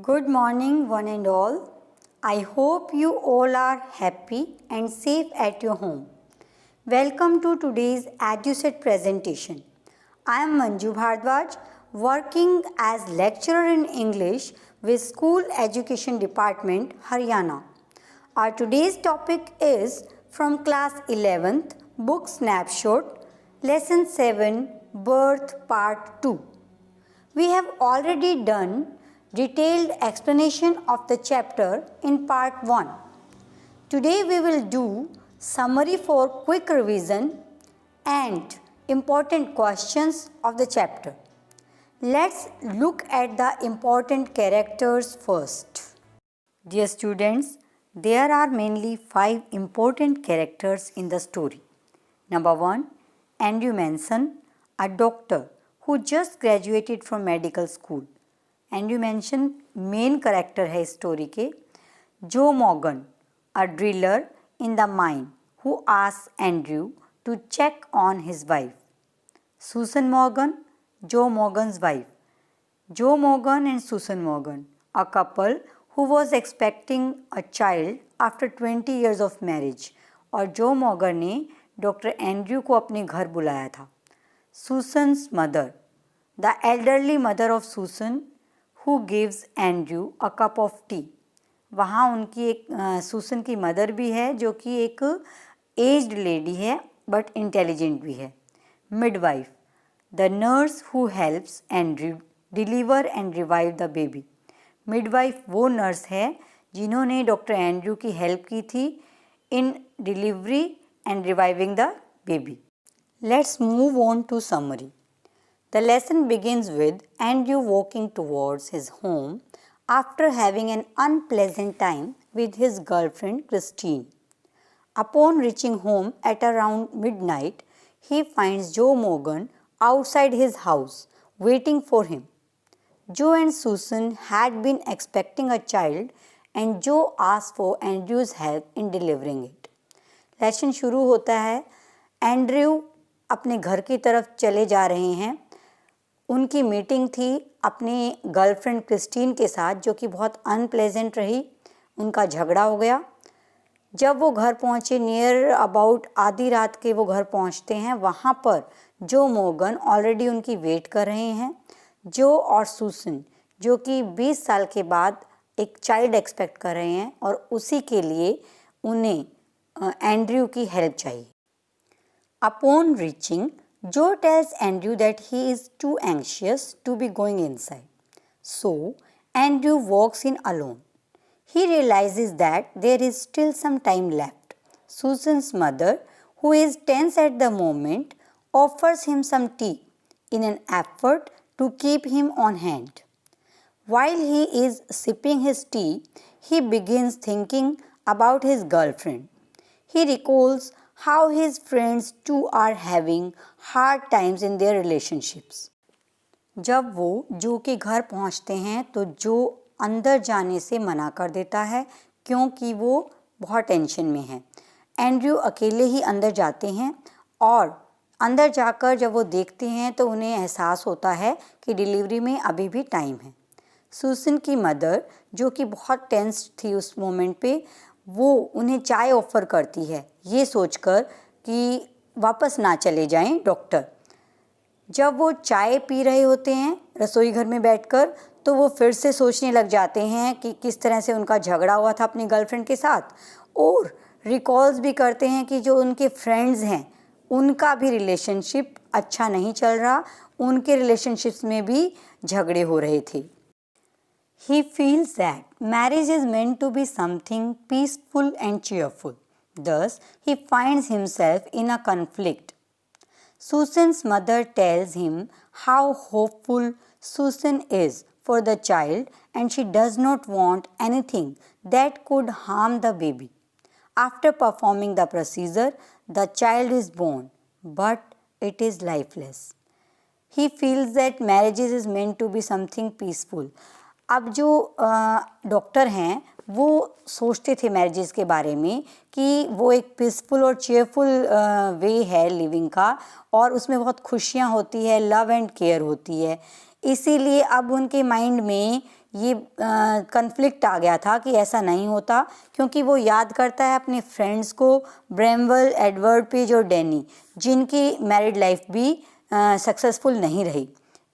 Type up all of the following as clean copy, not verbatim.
Good morning, one and all. I hope you all are happy and safe at your home. Welcome to today's EduSet presentation. I am Manju Bhardwaj, working as lecturer in English with School Education Department, Haryana. Our today's topic is from class 11th, book snapshot, lesson 7, birth part 2. We have already done detailed explanation of the chapter in part 1. Today we will do summary for quick revision and important questions of the chapter. Let's look at the important characters first. Dear students, there are mainly 5 important characters in the story. Number 1, Andrew Manson, a doctor who just graduated from medical school. Andrew Manson main character है इस story के. Joe Morgan, a driller in the mine who asks Andrew to check on his wife. Susan Morgan, Joe Morgan's wife. Joe Morgan and Susan Morgan, a couple who was expecting a child after 20 years of marriage. और जो Morgan ने doctor Andrew को अपने घर बुलाया था. Susan's mother, the elderly mother of Susan who gives Andrew a cup of tea. वहाँ उनकी एक सुसन की मदर भी है जो कि एक एज्ड लेडी है बट इंटेलिजेंट भी है. Midwife, the nurse who helps Andrew deliver and revive the baby. Midwife वो नर्स है जिन्होंने डॉक्टर एंड्रयू की हेल्प की थी in delivery and reviving the baby. Let's move on to summary. The lesson begins with Andrew walking towards his home after having an unpleasant time with his girlfriend Christine. Upon reaching home at around midnight, he finds Joe Morgan outside his house waiting for him. Joe and Susan had been expecting a child and Joe asked for Andrew's help in delivering it. Lesson शुरू होता है. Andrew अपने घर की तरफ चले जा रहे हैं. उनकी मीटिंग थी अपनी गर्लफ्रेंड क्रिस्टीन के साथ जो कि बहुत अनप्लेजेंट रही. उनका झगड़ा हो गया. जब वो घर पहुँचे, नियर अबाउट आधी रात के वो घर पहुँचते हैं. वहाँ पर जो मॉर्गन ऑलरेडी उनकी वेट कर रहे हैं. जो और सुसन जो कि 20 साल के बाद एक चाइल्ड एक्सपेक्ट कर रहे हैं और उसी के लिए उन्हें एंड्रयू की हेल्प चाहिए. Upon reaching, Joe tells Andrew that he is too anxious to be going inside. So, Andrew walks in alone. He realizes that there is still some time left. Susan's mother, who is tense at the moment, offers him some tea in an effort to keep him on hand. While he is sipping his tea, he begins thinking about his girlfriend. He recalls how his friends too are having hard times in their relationships. जब वो जो के घर पहुंचते हैं तो जो अंदर जाने से मना कर देता है क्योंकि वो बहुत टेंशन में है. एंड्रयू अकेले ही अंदर जाते हैं और अंदर जाकर जब वो देखते हैं तो उन्हें एहसास होता है कि डिलीवरी में अभी भी टाइम है. सुसन की मदर जो कि बहुत टेंस थी उस मोमेंट पे, वो उन्हें चाय ऑफ़र करती है ये सोचकर कि वापस ना चले जाएं डॉक्टर. जब वो चाय पी रहे होते हैं रसोई घर में बैठकर तो वो फिर से सोचने लग जाते हैं कि किस तरह से उनका झगड़ा हुआ था अपनी गर्लफ्रेंड के साथ और रिकॉल्स भी करते हैं कि जो उनके फ्रेंड्स हैं उनका भी रिलेशनशिप अच्छा नहीं चल रहा. उनके रिलेशनशिप्स में भी झगड़े हो रहे थे. He feels that marriage is meant to be something peaceful and cheerful. Thus, he finds himself in a conflict. Susan's mother tells him how hopeful Susan is for the child and she does not want anything that could harm the baby. After performing the procedure, the child is born, but it is lifeless. He feels that marriage is meant to be something peaceful. अब जो doctor हैं वो सोचते थे marriages के बारे में कि वो एक पीसफुल और चेयरफुल वे है लिविंग का और उसमें बहुत खुशियाँ होती है, लव एंड केयर होती है. इसीलिए अब उनके माइंड में ये कन्फ्लिक्ट आ गया था कि ऐसा नहीं होता, क्योंकि वो याद करता है अपने फ्रेंड्स को, ब्रैमवेल, एडवर्ड पेज और डैनी, जिनकी मैरिड लाइफ भी सक्सेसफुल नहीं रही।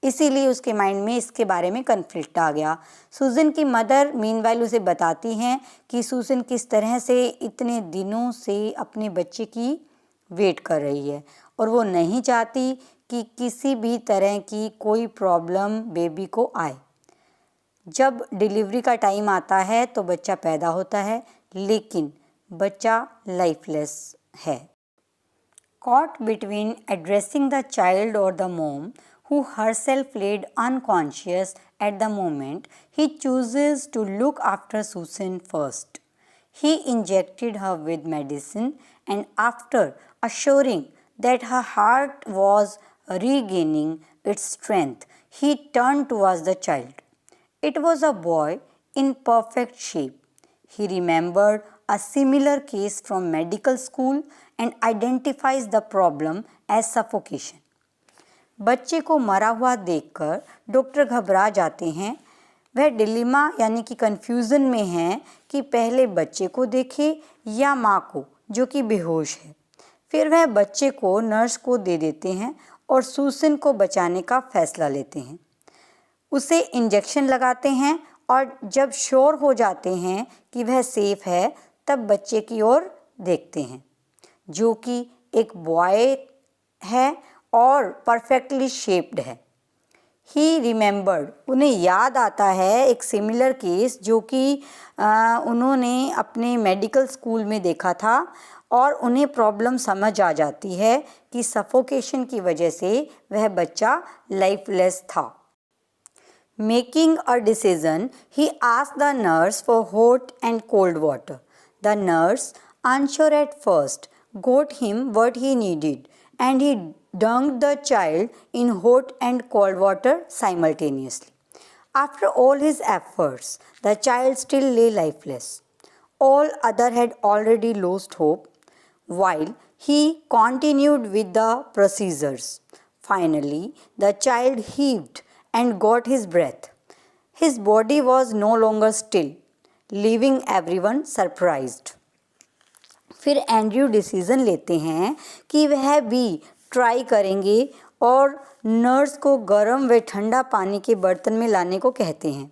इसीलिए उसके माइंड में इसके बारे में कन्फ्लिक्ट आ गया। सूजन की मदर मीनवाइल उसे बताती हैं कि सूजन किस तरह से इतने दिनों से अपने बच्चे की वेट कर रही है और वो नहीं चाहती कि किसी भी तरह की कोई प्रॉब्लम बेबी को आए। जब डिलीवरी का टाइम आता है तो बच्चा पैदा होता है, लेकिन बच्चा लाइफलेस है। Caught between addressing the child or the mom, who herself laid unconscious at the moment, he chooses to look after Susan first. He injected her with medicine, and after assuring that her heart was regaining its strength, he turned towards the child. It was a boy in perfect shape. He remembered a similar case from medical school and identifies the problem as suffocation. बच्चे को मरा हुआ देखकर doctor घबरा जाते हैं। वह dilemma यानी कि कन्फ्यूज़न में हैं कि पहले बच्चे को देखे या माँ को, जो कि बेहोश है। फिर वह बच्चे को नर्स को दे देते हैं और सूसन को बचाने का फैसला लेते हैं। उसे इंजेक्शन लगाते हैं और जब श्योर हो जाते हैं कि वह सेफ है, तब बच्चे की ओर देखते हैं, जो कि एक बॉय है और परफेक्टली शेप्ड है। ही रिमेंबर्ड, उन्हें याद आता है एक सिमिलर केस जो कि उन्होंने अपने मेडिकल स्कूल में देखा था, और उन्हें प्रॉब्लम समझ आ जाती है कि सफोकेशन की वजह से वह बच्चा लाइफलेस था। Making a decision, he asked the nurse for hot and cold water. The nurse, unsure at first, got him what he needed, and he dunked the child in hot and cold water simultaneously. After all his efforts, the child still lay lifeless. All others had already lost hope, while he continued with the procedures. Finally, the child heaved and got his breath. His body was no longer still, leaving everyone surprised. फिर Andrew decision लेते हैं कि वह भी try करेंगे और nurse को गर्म व ठंडा पानी के बर्तन में लाने को कहते हैं।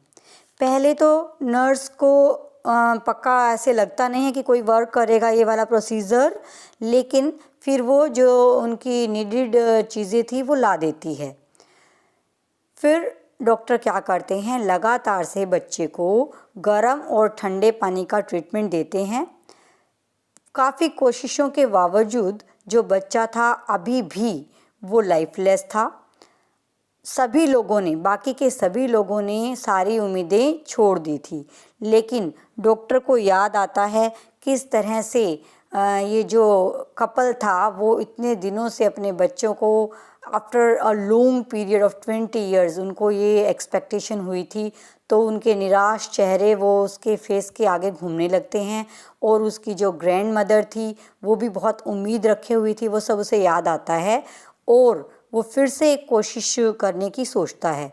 पहले तो नर्स को पक्का ऐसे लगता नहीं है कि कोई वर्क करेगा ये वाला प्रोसीजर, लेकिन फिर वो जो उनकी नीडेड चीज़ें थी वो ला देती है। फिर डॉक्टर क्या करते हैं, लगातार से बच्चे को गर्म और ठंडे पानी का ट्रीटमेंट देते हैं। काफ़ी कोशिशों के बावजूद जो बच्चा था अभी भी वो लाइफलेस था। बाकी के सभी लोगों ने सारी उम्मीदें छोड़ दी थी, लेकिन डॉक्टर को याद आता है किस तरह से ये जो कपल था वो इतने दिनों से अपने बच्चों को, after a long period of 20 years, उनको ये एक्सपेक्टेशन हुई थी, तो उनके निराश चेहरे वो उसके फेस के आगे घूमने लगते हैं। और उसकी जो ग्रैंड मदर थी वो भी बहुत उम्मीद रखे हुई थी, वो सब उसे याद आता है और वो फिर से एक कोशिश करने की सोचता है।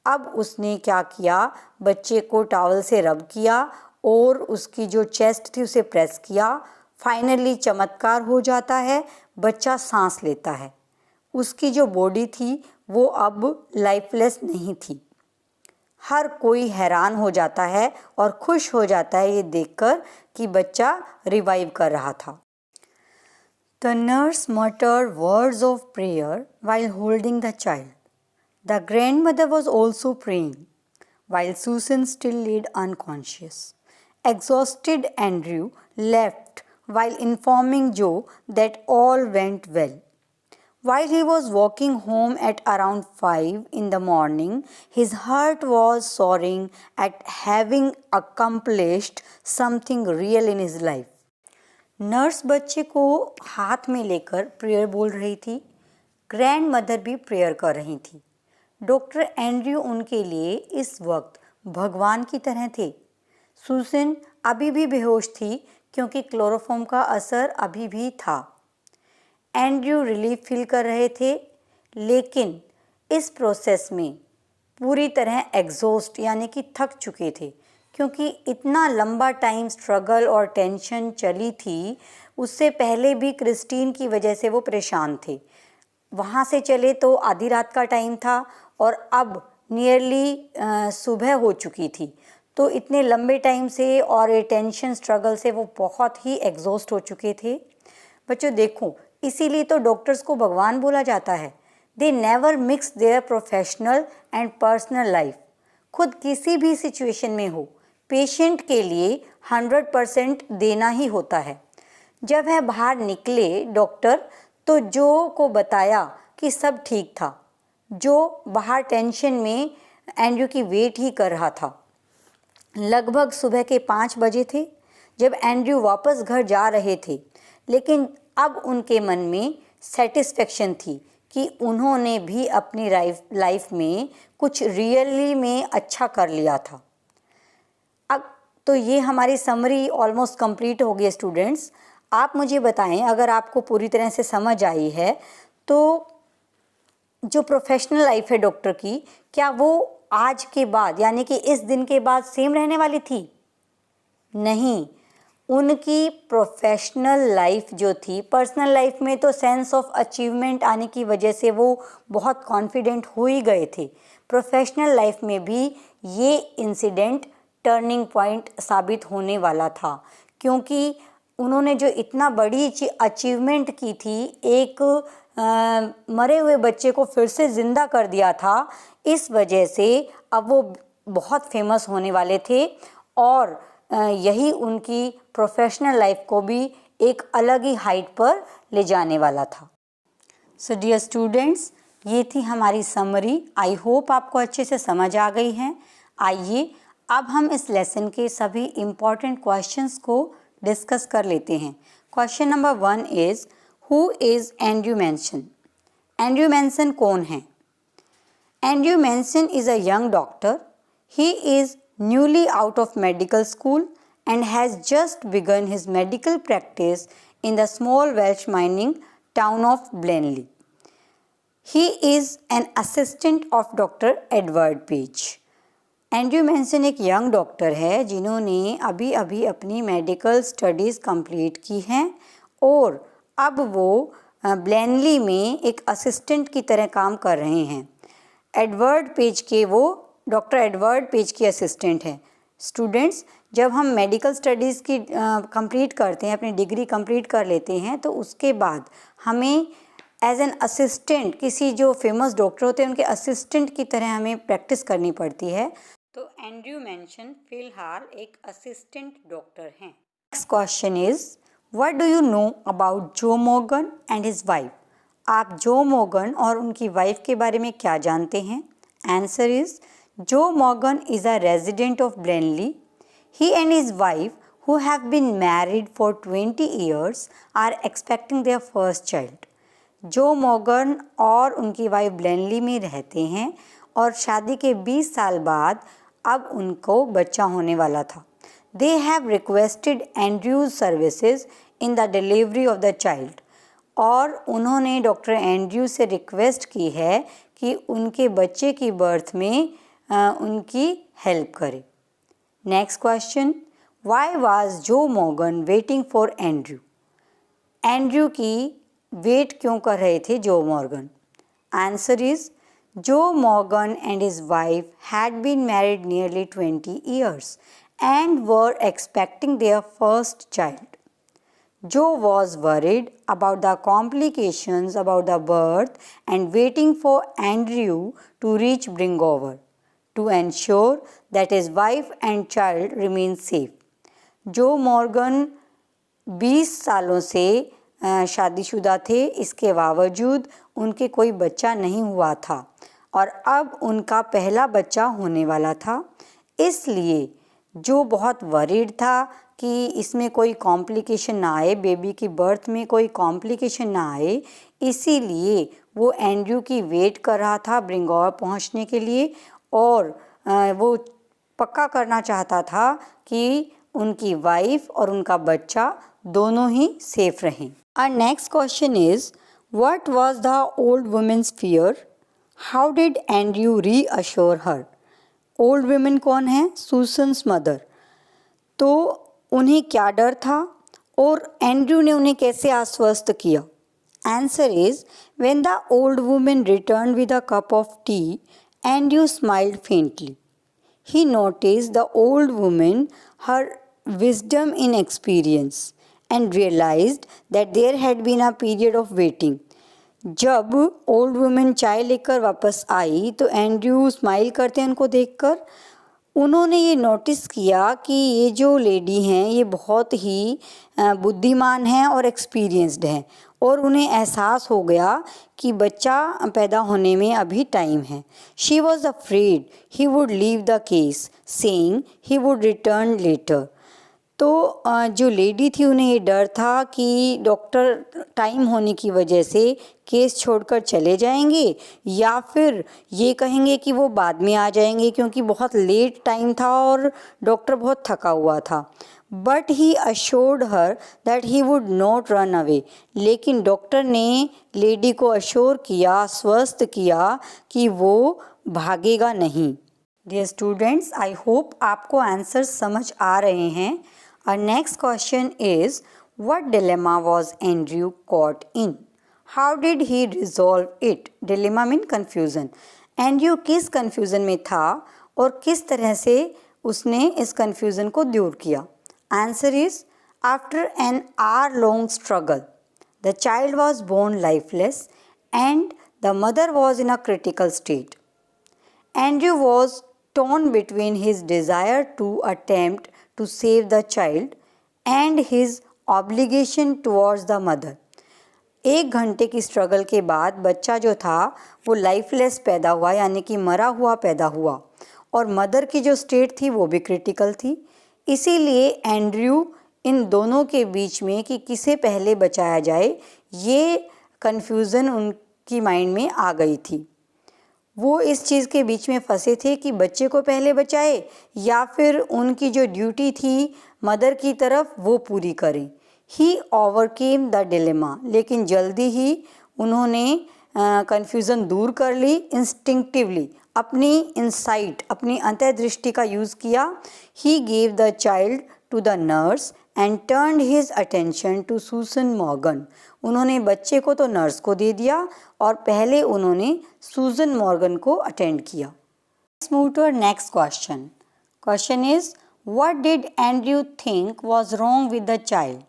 अब उसने क्या किया, बच्चे को टॉवल से रब किया और उसकी जो चेस्ट थी उसे प्रेस किया। फाइनली चमत्कार हो जाता है, बच्चा सांस लेता है। उसकी जो बॉडी थी वो अब लाइफलेस नहीं थी। हर कोई हैरान हो जाता है और खुश हो जाता है ये देखकर कि बच्चा रिवाइव कर रहा था। The nurse muttered words of prayer while holding the child. The grandmother was also praying, while Susan still lay unconscious. Exhausted, Andrew left while informing Joe that all went well. While he was walking home at around 5 in the morning, his heart was soaring at having accomplished something real in his life. Nurse बच्चे को हाथ में लेकर prayer बोल रही थी। Grand mother भी prayer कर रही थी। डॉक्टर एंड्रयू उनके लिए इस वक्त भगवान की तरह थे। सूसन अभी भी बेहोश थी क्योंकि क्लोरोफॉर्म का असर अभी भी था। एंड्रयू रिलीफ फील कर रहे थे, लेकिन इस प्रोसेस में पूरी तरह एग्जॉस्ट यानी कि थक चुके थे, क्योंकि इतना लंबा टाइम स्ट्रगल और टेंशन चली थी। उससे पहले भी क्रिस्टीन की वजह से वो परेशान थे। वहाँ से चले तो आधी रात का टाइम था और अब नियरली सुबह हो चुकी थी। तो इतने लंबे टाइम से और ये टेंशन स्ट्रगल से वो बहुत ही एग्जॉस्ट हो चुके थे। बच्चों देखो, इसीलिए तो डॉक्टर्स को भगवान बोला जाता है। They never mix their professional and personal life. खुद किसी भी सिचुएशन में हो, पेशेंट के लिए 100% देना ही होता है। जब वह बाहर निकले डॉक्टर, तो जो को बताया कि सब ठीक था। जो बाहर टेंशन में एंड्रयू की वेट ही कर रहा था। लगभग सुबह के 5 बजे थे जब एंड्रयू वापस घर जा रहे थे, लेकिन अब उनके मन में सेटिस्फेक्शन थी कि उन्होंने भी अपनी लाइफ में कुछ रियली में अच्छा कर लिया था। अब तो ये हमारी समरी ऑलमोस्ट कंप्लीट हो गई स्टूडेंट्स। आप मुझे बताएं, अगर आपको पूरी तरह से समझ आई है तो जो प्रोफेशनल लाइफ है डॉक्टर की, क्या वो आज के बाद यानी कि इस दिन के बाद सेम रहने वाली थी? नहीं, उनकी प्रोफेशनल लाइफ जो थी, पर्सनल लाइफ में तो सेंस ऑफ अचीवमेंट आने की वजह से वो बहुत कॉन्फिडेंट हो ही गए थे। प्रोफेशनल लाइफ में भी ये इंसिडेंट टर्निंग पॉइंट साबित होने वाला था, क्योंकि उन्होंने जो इतना बड़ी अचीवमेंट की थी, एक मरे हुए बच्चे को फिर से ज़िंदा कर दिया था। इस वजह से अब वो बहुत फेमस होने वाले थे और यही उनकी प्रोफेशनल लाइफ को भी एक अलग ही हाइट पर ले जाने वाला था। सो डियर स्टूडेंट्स, ये थी हमारी समरी। आई होप आपको अच्छे से समझ आ गई है। आइए अब हम इस लेसन के सभी इम्पॉर्टेंट क्वेश्चंस को डिस्कस कर लेते हैं। Question number 1 is, who is Andrew Manson? Andrew Manson कौन है? Andrew Manson is a young doctor. He is newly out of medical school and has just begun his medical practice in the small Welsh mining town of Blenheim. He is an assistant of Dr. Edward Page. Andrew Manson एक young doctor है जिन्होंने अभी अभी अपनी medical studies complete की हैं और अब वो ब्लेनली में एक असिस्टेंट की तरह काम कर रहे हैं। एडवर्ड पेज के वो डॉक्टर एडवर्ड पेज की असिस्टेंट हैं। स्टूडेंट्स, जब हम मेडिकल स्टडीज़ की कंप्लीट करते हैं, अपनी डिग्री कंप्लीट कर लेते हैं, तो उसके बाद हमें एज एन असिस्टेंट किसी जो फेमस डॉक्टर होते हैं उनके असिस्टेंट की तरह हमें प्रैक्टिस करनी पड़ती है। तो एंड्रयू मैनसन फिलहाल एक असिस्टेंट डॉक्टर हैं। Next question is, what do you know about जो मॉर्गन एंड हिज वाइफ? आप जो मॉर्गन और उनकी वाइफ के बारे में क्या जानते हैं? Answer is, Joe Morgan is a resident of Blenheim. He and his wife, who have been married for 20 years, are expecting their first child. जो मॉर्गन और उनकी वाइफ ब्लेनली में रहते हैं और शादी के 20 साल बाद अब उनको बच्चा होने वाला था। They have requested Andrew's services in the delivery of the child. और उन्होंने डॉक्टर एंड्रयू से रिक्वेस्ट की है कि उनके बच्चे की बर्थ में उनकी हेल्प करे। Next question, why was Joe Morgan waiting for Andrew? Andrew की वेट क्यों कर रहे थे Joe Morgan? Answer is, Joe Morgan and his wife had been married nearly 20 years and were expecting their first child. Joe was worried about the complications about the birth and waiting for Andrew to reach Bringover to ensure that his wife and child remain safe. जो Morgan 20 सालों से शादीशुदा थे, इसके बावजूद उनके कोई बच्चा नहीं हुआ था और अब उनका पहला बच्चा होने वाला था। इसलिए जो बहुत वरीड था कि इसमें कोई कॉम्प्लिकेशन ना आए, बेबी की बर्थ में कोई कॉम्प्लिकेशन ना आए, इसीलिए वो एंड्रयू की वेट कर रहा था ब्रिंगओवर पहुंचने के लिए और वो पक्का करना चाहता था कि उनकी वाइफ और उनका बच्चा दोनों ही सेफ रहें। Our next question is, what was the old woman's fear? How did Andrew reassure her? Old women कौन है? सुसन्स मदर। तो उन्हें क्या डर था और एंड्रयू ने उन्हें कैसे आश्वस्त किया? Answer is when the old women return with a cup of T, Andrew smiled faintly. He noticed the old woman, her wisdom in experience, and realized that there had been a period of waiting. जब old women चाय लेकर वापस आई तो Andrew smile करते हैं उनको देखकर. उन्होंने ये नोटिस किया कि ये जो लेडी हैं ये बहुत ही बुद्धिमान हैं और एक्सपीरियंस्ड हैं और उन्हें एहसास हो गया कि बच्चा पैदा होने में अभी टाइम है. She was afraid he would leave the case saying he would return later. तो जो लेडी थी उन्हें ये डर था कि डॉक्टर टाइम होने की वजह से केस छोड़कर चले जाएंगे या फिर ये कहेंगे कि वो बाद में आ जाएंगे क्योंकि बहुत लेट टाइम था और डॉक्टर बहुत थका हुआ था. But he assured her that he would not run away. लेकिन डॉक्टर ने लेडी को अश्योर किया, आश्वस्त किया कि वो भागेगा नहीं. डियर स्टूडेंट्स, आई होप आपको आंसर्स समझ आ रहे हैं. Our next question is, what dilemma was Andrew caught in? How did he resolve it? Dilemma mean confusion. Andrew किस confusion में था और किस तरह से उसने इस confusion को दूर किया? Answer is, after an hour-long struggle, the child was born lifeless and the mother was in a critical state. Andrew was torn between his desire to attempt to save the child and his obligation towards the mother. 1 घंटे की struggle के बाद बच्चा जो था वो lifeless पैदा हुआ, यानी कि मरा हुआ पैदा हुआ और मदर की जो स्टेट थी वो भी क्रिटिकल थी. इसीलिए एंड्रयू इन दोनों के बीच में कि किसे पहले बचाया जाए ये कन्फ्यूज़न उनकी माइंड में आ गई थी. वो इस चीज़ के बीच में फंसे थे कि बच्चे को पहले बचाए या फिर उनकी जो ड्यूटी थी मदर की तरफ वो पूरी करें. ही ओवरकेम द डिलेमा. लेकिन जल्दी ही उन्होंने कन्फ्यूज़न दूर कर ली. इंस्टिंक्टिवली अपनी इंसाइट, अपनी अंतर्दृष्टि का यूज़ किया. He gave the child to the nurse and turned his attention to Susan Morgan. उन्होंने बच्चे को तो नर्स को दे दिया और पहले उन्होंने सुसन मॉर्गन को अटेंड किया. Let's move to our next question. Question is, what did Andrew think was wrong with the child?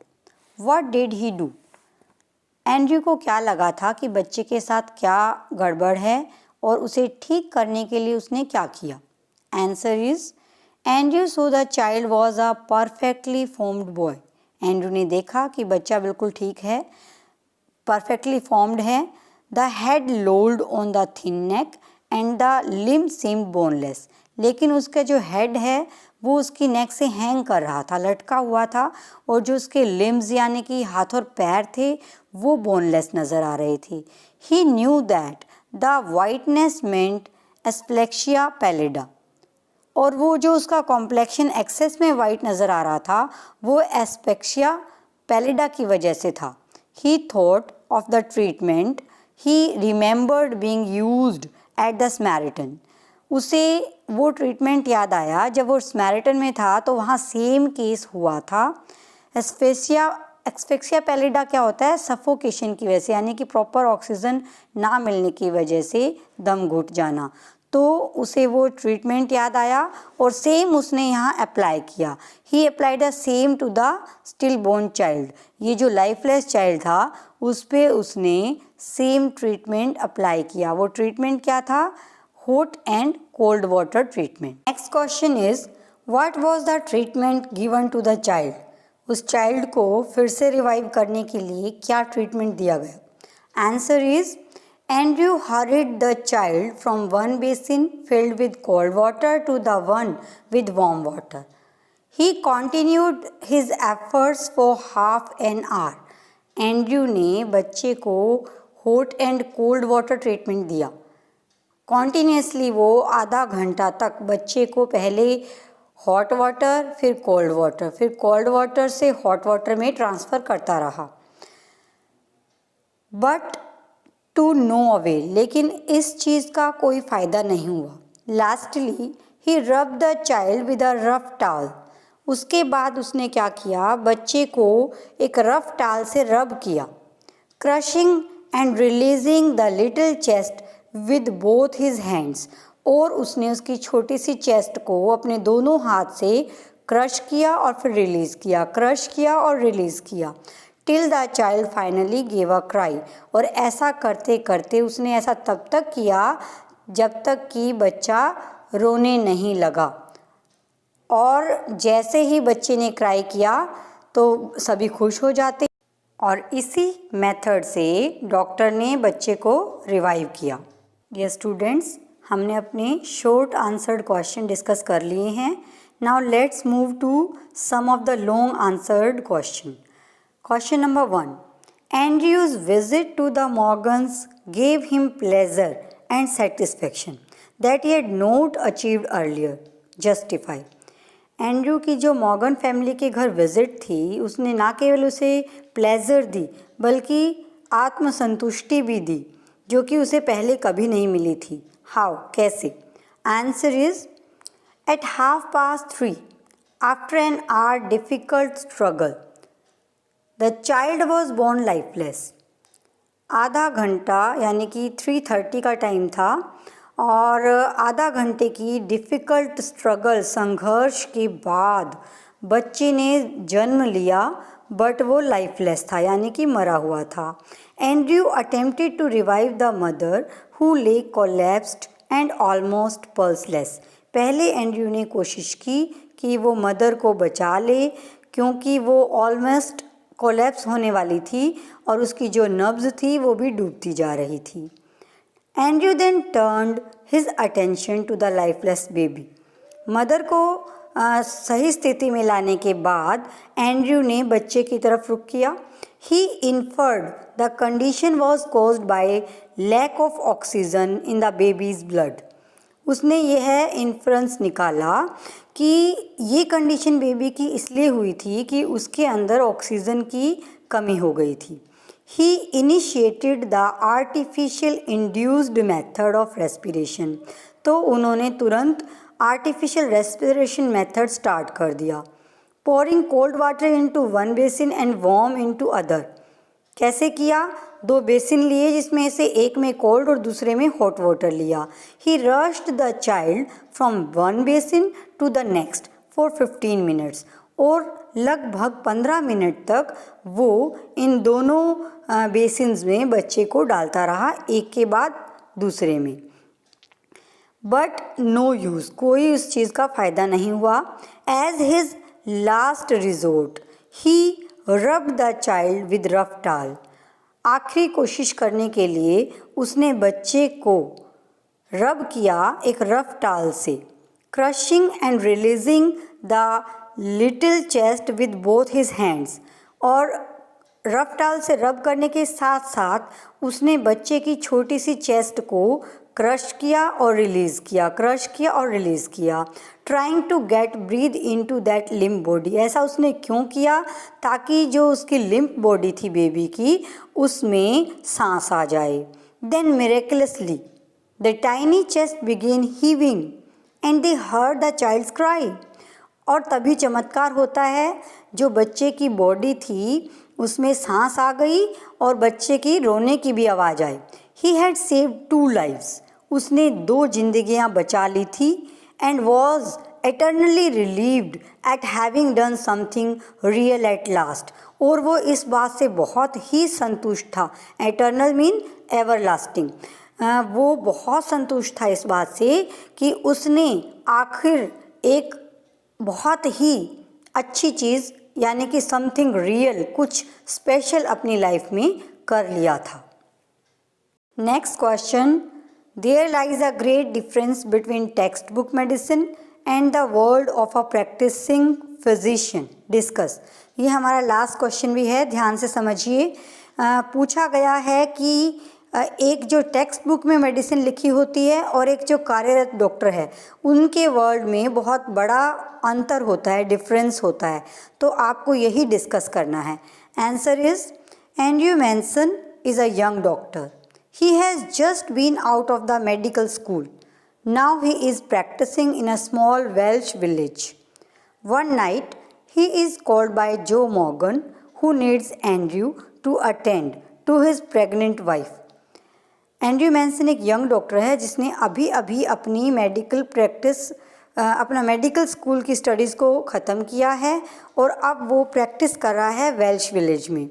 What did he do? Andrew को क्या लगा था कि बच्चे के साथ क्या गड़बड़ है और उसे ठीक करने के लिए उसने क्या किया? Answer is, Andrew saw the child was a perfectly formed boy. Andrew ने देखा कि बच्चा बिल्कुल ठीक है, परफेक्टली फॉर्म्ड है. The head lolled on the thin neck and the limb seemed boneless. लेकिन उसका जो हेड है वो उसकी नेक से हैंग कर रहा था, लटका हुआ था और जो उसके लिम्ब्स यानी कि हाथ और पैर थे वो बोनलेस नज़र आ रहे थे. ही न्यू दैट द वाइटनेस मेंट एस्प्लेक्सिया पैलिडा. और वो जो उसका कॉम्प्लेक्शन एक्सेस में वाइट नज़र आ रहा था वो एस्पेक्सिया पैलिडा की वजह से था. He thought of the treatment he remembered being used at the Samaritan. उसे वो ट्रीटमेंट याद आया जब वो स्मैरिटन में था तो वहाँ सेम केस हुआ था. एस्पेक्सिया पैलिडा क्या होता है? सफोकेशन की वजह से, यानी कि प्रॉपर ऑक्सीजन ना मिलने की वजह से दम घुट जाना. तो उसे वो ट्रीटमेंट याद आया और सेम उसने यहाँ अप्लाई किया. He applied the same to the stillborn child. ये जो लाइफलेस चाइल्ड था उस पर उसने सेम ट्रीटमेंट अप्लाई किया. वो ट्रीटमेंट क्या था? Hot and cold water treatment. Next question is, what was the treatment given to the child? उस चाइल्ड को फिर से रिवाइव करने के लिए क्या ट्रीटमेंट दिया गया? Answer is, Andrew hurried the child from one basin filled with cold water to the one with warm water. He continued his efforts for half an hour. Andrew ने बच्चे को hot and cold water treatment दिया. Continuously वो आधा घंटा तक बच्चे को पहले हॉट वाटर, फिर कोल्ड वाटर, फिर कोल्ड वाटर से हॉट वाटर में ट्रांसफ़र करता रहा. बट टू नो अवेल, लेकिन इस चीज़ का कोई फ़ायदा नहीं हुआ। Lastly he rub the child with a rough टाल, उसके बाद उसने क्या किया, बच्चे को एक रफ टाल से रब किया। Crushing and releasing the little chest with both his hands, और उसने उसकी छोटी सी चेस्ट को अपने दोनों हाथ से क्रश किया और फिर रिलीज़ किया, क्रश किया और रिलीज़ किया। Till the child finally gave a cry, और ऐसा करते करते उसने ऐसा तब तक किया जब तक कि बच्चा रोने नहीं लगा। और जैसे ही बच्चे ने क्राई किया तो सभी खुश हो जाते, और इसी मेथड से डॉक्टर ने बच्चे को रिवाइव किया। डियर स्टूडेंट्स, हमने अपने शॉर्ट आंसर्ड क्वेश्चन डिस्कस कर लिए हैं। Now let's move to some of the long answered question. Question number 1. Andrew's visit to the Morgans gave him pleasure and satisfaction that he had not achieved earlier. Justify. Andrew की जो Morgan family के घर visit थी, उसने ना केवल उसे pleasure दी बल्कि आत्मसंतुष्टि भी दी, जो कि उसे पहले कभी नहीं मिली थी। हाउ, कैसे? Answer is at 3:30 after an hour difficult struggle the child was born lifeless. आधा घंटा यानी कि 3:30 का टाइम था, और आधा घंटे की डिफ़िकल्ट स्ट्रगल, संघर्ष के बाद बच्चे ने जन्म लिया, बट वो लाइफलेस था यानी कि मरा हुआ था। Andrew attempted to revive the mother who lay collapsed and almost pulseless. पहले एंड्रयू ने कोशिश की कि वो मदर को बचा ले, क्योंकि वो ऑलमोस्ट कोलैप्स होने वाली थी और उसकी जो नब्ज़ थी वो भी डूबती जा रही थी। Andrew then turned his attention to the lifeless baby. Mother को सही स्थिति में लाने के बाद एंड्रयू ने बच्चे की तरफ रुख किया। He inferred the condition was caused by lack of oxygen in the baby's blood. उसने यह इन्फ्रेंस निकाला कि ये कंडीशन बेबी की इसलिए हुई थी कि उसके अंदर ऑक्सीजन की कमी हो गई थी। He initiated the artificial induced method of respiration. तो उन्होंने तुरंत आर्टिफिशियल रेस्पिरेशन मेथड स्टार्ट कर दिया। Pouring cold water into one basin and warm into other. कैसे किया? 2 बेसिन लिए, जिसमें से एक में कोल्ड और दूसरे में हॉट वाटर लिया। He rushed the child from one basin to the next for 15 minutes, और लगभग 15 मिनट तक वो इन दोनों बेसिन्स में बच्चे को डालता रहा, एक के बाद दूसरे में। बट नो यूज़, कोई उस चीज़ का फ़ायदा नहीं हुआ। As his last resort he rub the child with rough टाल। आखिरी कोशिश करने के लिए उसने बच्चे को रब किया एक रफ टाल से। Crushing and releasing the little chest with both his hands, और रफ टाल से रब करने के साथ साथ उसने बच्चे की छोटी सी चेस्ट को क्रश किया और रिलीज़ किया, क्रश किया और रिलीज़ किया। Trying to get breath into that limp body. ऐसा उसने क्यों किया? ताकि जो उसकी लिम्प बॉडी थी बेबी की, उसमें सांस आ जाए। Then miraculously the tiny chest began heaving and they heard the child's cry. और तभी चमत्कार होता है, जो बच्चे की बॉडी थी उसमें सांस आ गई और बच्चे की रोने की भी आवाज़ आई। He had saved 2 lives. उसने 2 जिंदगियां बचा ली थी। And was eternally relieved at having done something real at last. और वो इस बात से बहुत ही संतुष्ट था। Eternal mean everlasting. वो बहुत संतुष्ट था इस बात से कि उसने आखिर एक बहुत ही अच्छी चीज़ यानी कि समथिंग रियल, कुछ स्पेशल अपनी लाइफ में कर लिया था। Next question, there lies a great difference between textbook medicine and the world of a practising physician, discuss. ये हमारा लास्ट क्वेश्चन भी है, ध्यान से समझिए। पूछा गया है कि एक जो टेक्स्ट बुक में मेडिसिन लिखी होती है और एक जो कार्यरत डॉक्टर है, उनके वर्ल्ड में बहुत बड़ा अंतर होता है, डिफरेंस होता है। तो आपको यही डिस्कस करना है। Answer is Andrew Manson is a young doctor. He has just been out of the medical school. Now he is practicing in a small Welsh village. One night, he is called by Joe Morgan, who needs Andrew to attend to his pregnant wife. Andrew Manson एक young doctor है जिसने अभी अभी अपनी अपना medical school की studies को ख़त्म किया है और अब वो प्रैक्टिस कर रहा है वेल्श विलेज में।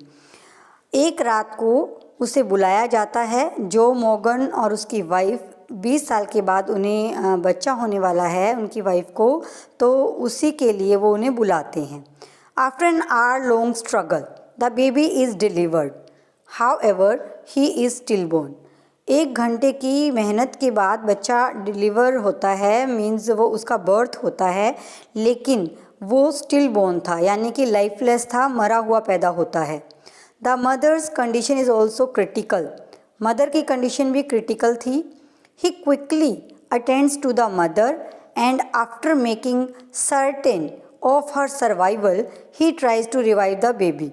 एक रात को उसे बुलाया जाता है। जो मॉर्गन और उसकी वाइफ 20 साल के बाद उन्हें बच्चा होने वाला है उनकी वाइफ को, तो उसी के लिए वो उन्हें बुलाते हैं। After an hour long struggle the baby is delivered, however he is stillborn. 1 घंटे की मेहनत के बाद बच्चा डिलीवर होता है, मीन्स वो उसका बर्थ होता है, लेकिन वो स्टिल बोर्न था, यानी कि लाइफलेस था, मरा हुआ पैदा होता है। The mother's condition is also critical, mother की कंडीशन भी क्रिटिकल थी। He quickly attends to the mother and after making certain of her survival he tries to revive the baby.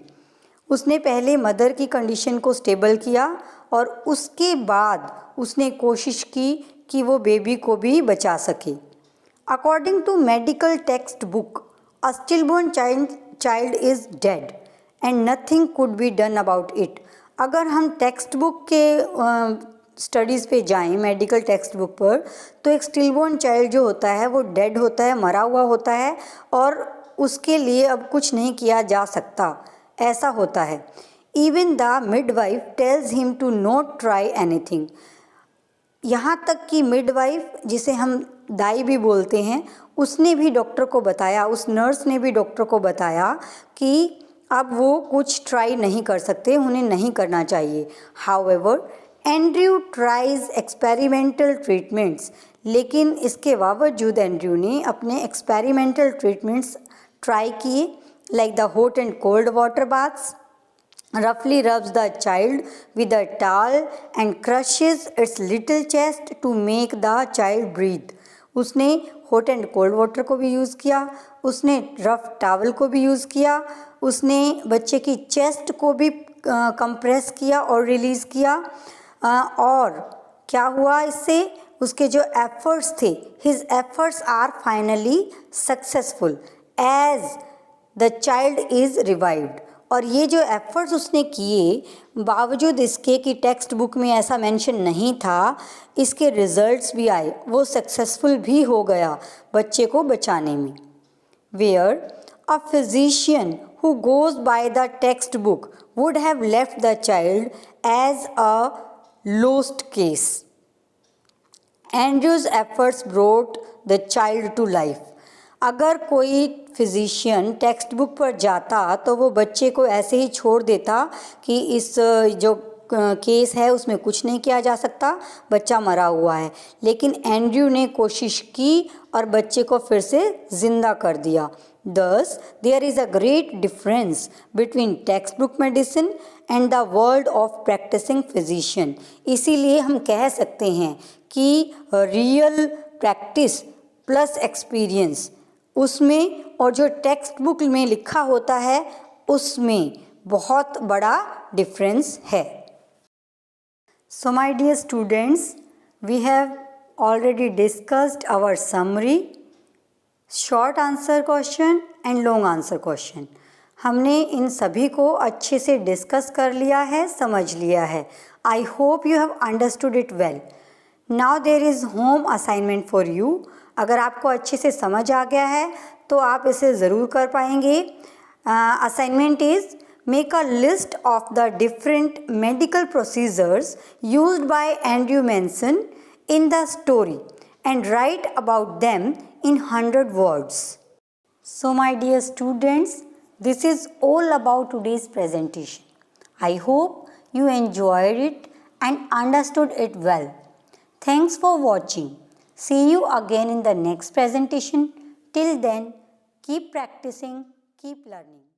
उसने पहले मदर की कंडीशन को स्टेबल किया और उसके बाद उसने कोशिश की कि वो बेबी को भी बचा सके। According to medical textbook, a stillborn child is dead and nothing could be done about it. अगर हम टेक्स्ट बुक के स्टडीज़ पे जाएं, मेडिकल टेक्स्ट बुक पर, तो एक स्टिलबोर्न चाइल्ड जो होता है वो डेड होता है, मरा हुआ होता है और उसके लिए अब कुछ नहीं किया जा सकता, ऐसा होता है। Even the midwife tells him to not try anything. यहाँ तक कि मिडवाइफ, जिसे हम दाई भी बोलते हैं, उसने भी डॉक्टर को बताया, उस नर्स ने भी डॉक्टर को बताया कि अब वो कुछ ट्राई नहीं कर सकते, उन्हें नहीं करना चाहिए। However Andrew tries experimental treatments, लेकिन इसके बावजूद एंड्रयू ने अपने एक्सपेरिमेंटल ट्रीटमेंट्स ट्राई किए, like the hot and cold water baths, roughly rubs the child with a towel and crushes its little chest to make the child breathe. उसने hot and cold water को भी use किया, उसने rough towel को भी use किया, उसने बच्चे की चेस्ट को भी कंप्रेस किया और रिलीज़ किया। और क्या हुआ इससे? उसके जो एफर्ट्स थे, his efforts are finally successful as the child is revived. और ये जो एफ़र्ट्स उसने किए, बावजूद इसके कि टेक्स्ट बुक में ऐसा मेंशन नहीं था, इसके रिजल्ट्स भी आए, वो सक्सेसफुल भी हो गया बच्चे को बचाने में। Where a physician who goes by the text book would have left the child as a lost case, Andrew's efforts brought the child to life. अगर कोई फिजिशियन टेक्स्ट बुक पर जाता तो वो बच्चे को ऐसे ही छोड़ देता कि इस जो केस है उसमें कुछ नहीं किया जा सकता, बच्चा मरा हुआ है। लेकिन एंड्रयू ने कोशिश की और बच्चे को फिर से ज़िंदा कर दिया। Thus, there is a great difference between textbook medicine and the world of practicing physician. इसीलिए हम कह सकते हैं कि रियल प्रैक्टिस प्लस एक्सपीरियंस, उसमें और जो टेक्स्ट बुक में लिखा होता है उसमें बहुत बड़ा डिफरेंस है। So my dear students, we have already discussed our summary, short answer question and long answer question. हमने इन सभी को अच्छे से डिस्कस कर लिया है, समझ लिया है। I hope you have understood it well. Now there is home assignment for you. अगर आपको अच्छे से समझ आ गया है तो आप इसे ज़रूर कर पाएंगे। Assignment is make a list of the different medical procedures used by Andrew Manson in the story and write about them in 100 words. So my dear students, this is all about today's presentation. I hope you enjoyed it and understood it well. Thanks for watching. See you again in the next presentation. Till then, keep practicing, keep learning.